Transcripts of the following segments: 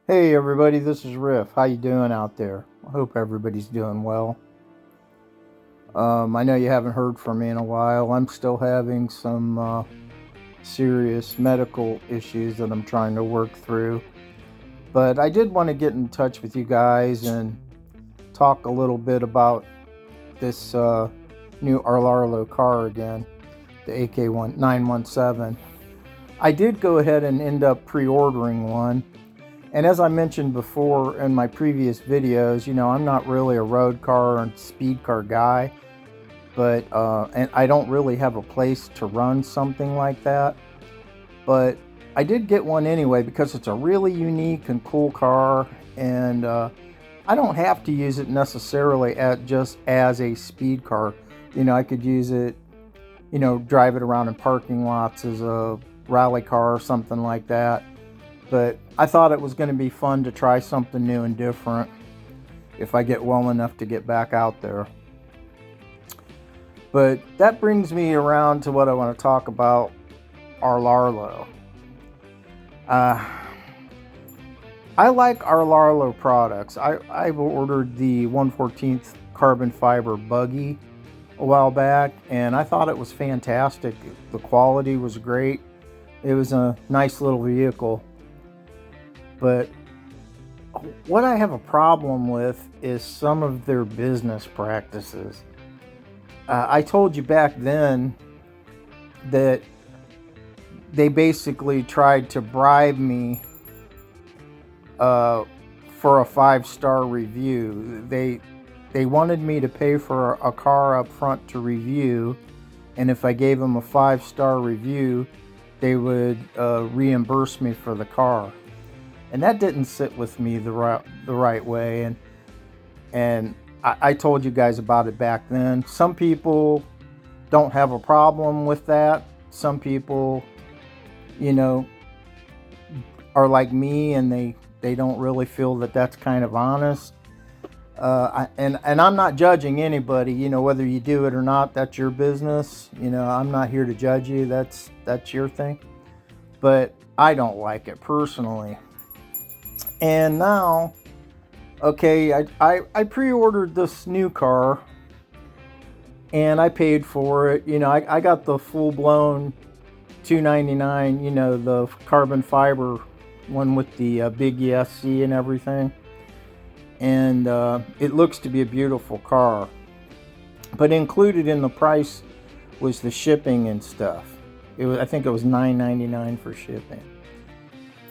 Hey everybody, this is Riff. How you doing out there? I hope everybody's doing well. I know you haven't heard from me in a while. I'm still having some serious medical issues that I'm trying to work through. But I did want to get in touch with you guys and talk a little bit about this new Rlaarlo car again, the AK-917. I did go ahead and end up pre-ordering one. And as I mentioned before in my previous videos, I'm not really a road car and speed car guy, but and I don't really have a place to run something like that. But I did get one anyway because it's a really unique and cool car, and I don't have to use it necessarily just as a speed car. I could use it, drive it around in parking lots as a rally car or something like that. But I thought it was going to be fun to try something new and different if I get well enough to get back out there. But that brings me around to what I want to talk about, Rlaarlo. I like Rlaarlo products. I've ordered the 1/14th carbon fiber buggy a while back, and I thought it was fantastic. The quality was great. It was a nice little vehicle. But what I have a problem with is some of their business practices. I told you back then that they basically tried to bribe me for a 5-star review. They wanted me to pay for a car up front to review, and if I gave them a 5-star review, they would reimburse me for the car. And that didn't sit with me the right way. And I told you guys about it back then. Some people don't have a problem with that. Some people, are like me, and they don't really feel that that's kind of honest. And I'm not judging anybody, whether you do it or not. That's your business. I'm not here to judge you. That's your thing. But I don't like it personally. And now, okay, I pre-ordered this new car, and I paid for it. I got the full-blown $299, the carbon fiber one with the big ESC and everything. And it looks to be a beautiful car. But included in the price was the shipping and stuff. I think it was $9.99 for shipping.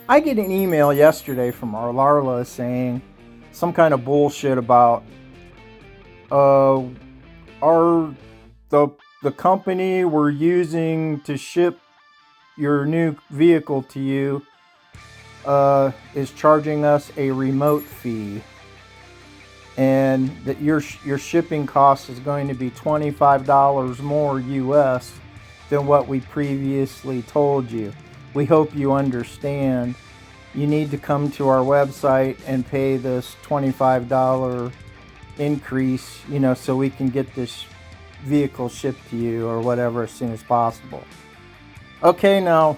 I get an email yesterday from Rlaarlo saying some kind of bullshit about the company we're using to ship your new vehicle to you is charging us a remote fee, and that your shipping cost is going to be $25 more US than what we previously told you. We hope you understand. You need to come to our website and pay this $25 increase, so we can get this vehicle shipped to you or whatever as soon as possible. Okay, now,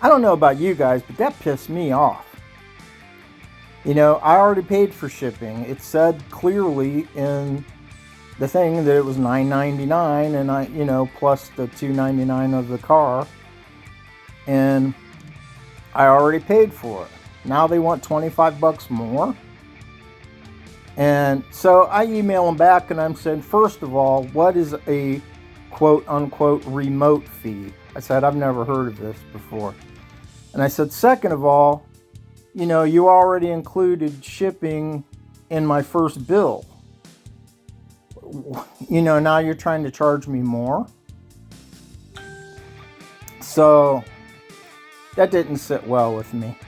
I don't know about you guys, but that pissed me off. I already paid for shipping. It said clearly in the thing that it was $9.99, and I, plus the $2.99 of the car. And I already paid for it. Now they want $25 more. And so I email them back, and I'm saying, first of all, what is a quote unquote remote fee? I said, I've never heard of this before. And I said, second of all, you already included shipping in my first bill. Now you're trying to charge me more. So that didn't sit well with me.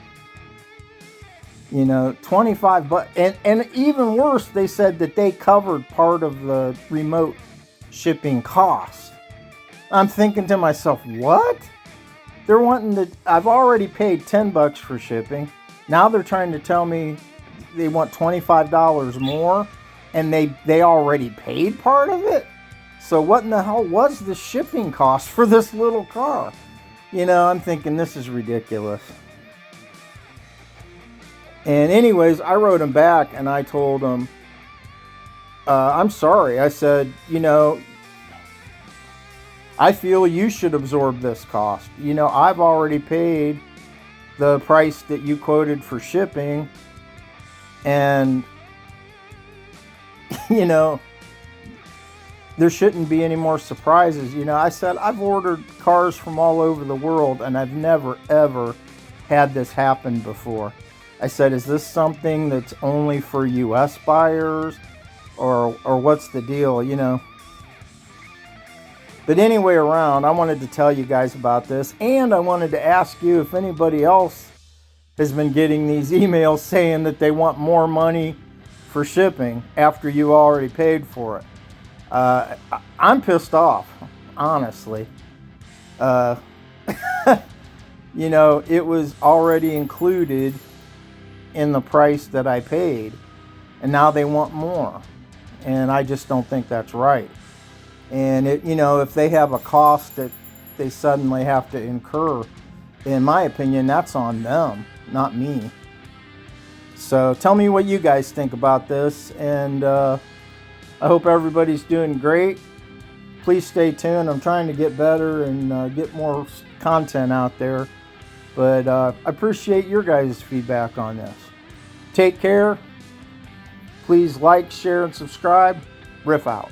25 bucks. And even worse, they said that they covered part of the remote shipping cost. I'm thinking to myself, what? They're wanting to, I've already paid $10 for shipping. Now they're trying to tell me they want $25 more, and they already paid part of it? So what in the hell was the shipping cost for this little car? I'm thinking this is ridiculous. And anyways, I wrote him back and I told him, I'm sorry. I said, you know, I feel you should absorb this cost. You know, I've already paid the price that you quoted for shipping, and you know, there shouldn't be any more surprises. You know, I said I've ordered cars from all over the world and I've never ever had this happen before. I said, is this something that's only for US buyers, or what's the deal, you know? But anyway, around, I wanted to tell you guys about this, and I wanted to ask you if anybody else has been getting these emails saying that they want more money for shipping after you already paid for it. I'm pissed off, honestly. You know, it was already included in the price that I paid, and now they want more, and I just don't think that's right. And it, you know, if they have a cost that they suddenly have to incur, in my opinion, that's on them, not me. So tell me what you guys think about this, and I hope everybody's doing great. Please stay tuned. I'm trying to get better and get more content out there, but I appreciate your guys' feedback on this. Take care. Please like, share, and subscribe. Riff out.